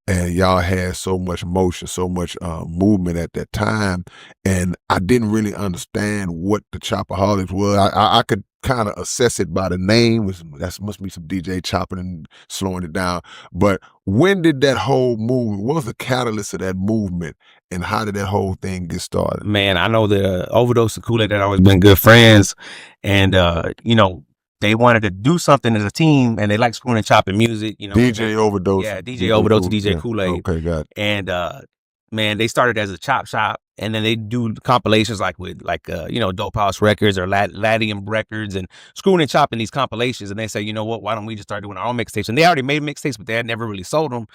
and y'all had so much motion, so much movement at that time, and I didn't really understand what the Chopaholics was. I could kind of assess it by the name. That must be some DJ chopping and slowing it down. But when did that whole movement? What was the catalyst of that movement, and how did that whole thing get started? Man, I know that Overdose and Kool-Aid had always been good friends, and you know, they wanted to do something as a team, and they like screwing and chopping music. You know, DJ Overdose. yeah, DJ Overdose, DJ Yeah. Kool-Aid. Okay, got it. And man, they started as a chop shop, and then they do compilations like with you know, Dope House Records or Latium Records, and screwing and chopping these compilations. And they say, you know what, why don't we just start doing our own mixtapes? And they already made mixtapes, but they had never really sold them.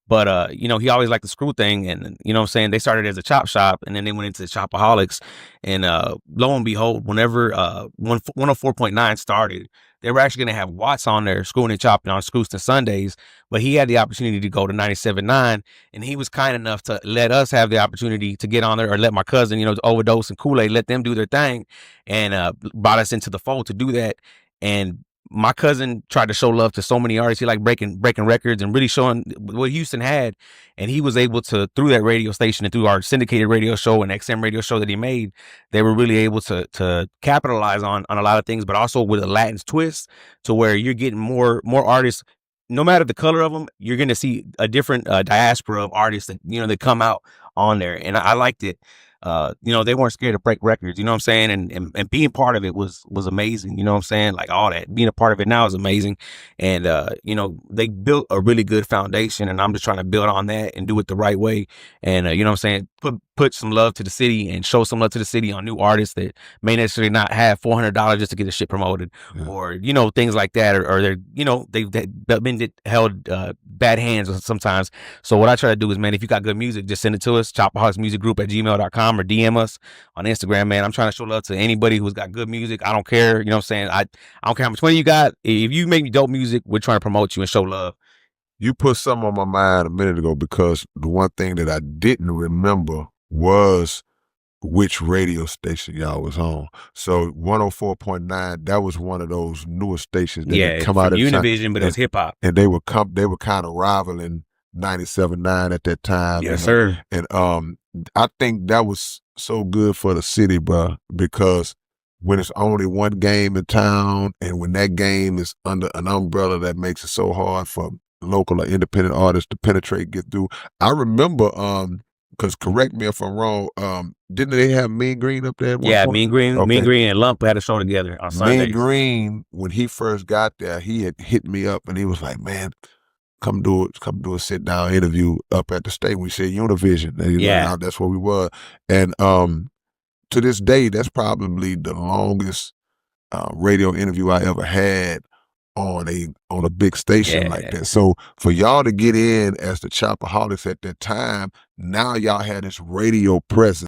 But you know, he always liked the screw thing, and you know what I'm saying, they started as a chop shop, and then they went into the Chopaholics. And lo and behold, whenever 104.9 started, they were actually going to have Watts on there screwing and chopping on Screwston Sundays, but he had the opportunity to go to 97.9, and he was kind enough to let us have the opportunity to get on there, or let my cousin, you know, Overdose and Kool-Aid, let them do their thing, and brought us into the fold to do that. And my cousin tried to show love to so many artists. He liked breaking records and really showing what Houston had. And he was able to, through that radio station and through our syndicated radio show and XM radio show that he made, they were really able to capitalize on a lot of things, but also with a Latin twist, to where you're getting more artists. No matter the color of them, you're going to see a different diaspora of artists that, you know, that come out on there. And I liked it. You know, they weren't scared to break records, you know what I'm saying? And being part of it was amazing, you know what I'm saying? Like, all that, being a part of it now is amazing. And, you know, they built a really good foundation, and I'm just trying to build on that and do it the right way. And, you know what I'm saying? Put some love to the city and show some love to the city on new artists that may necessarily not have $400 just to get the shit promoted, or, you know, things like that, or they're, you know, they've been held bad hands sometimes. So what I try to do is, man, if you got good music, just send it to us, chopaholicsmusicgroup@gmail.com, or DM us on Instagram, man. I'm trying to show love to anybody who's got good music. I don't care, you know what I'm saying? I don't care how much money you got. If you make dope music, we're trying to promote you and show love. You put something on my mind a minute ago, because the one thing that I didn't remember was which radio station y'all was on. So 104.9, that was one of those newer stations that had come out at Univision, but it was hip hop. And they were kind of rivaling 97.9 at that time. Yes, sir. And I think that was so good for the city, bro, because when it's only one game in town, and when that game is under an umbrella that makes it so hard for local or independent artists to penetrate, get through. I remember, because correct me if I'm wrong, didn't they have Mean Green up there at one point? Mean Green, okay. Mean Green and Lump had a show together on Sundays. Mean Green, when he first got there, he had hit me up, and he was like, man, come do a sit down interview up at the state. We said Univision. And like, that's where we were. And to this day, that's probably the longest radio interview I ever had on a big station like that. So for y'all to get in as the Chopaholics at that time, now y'all had this radio presence.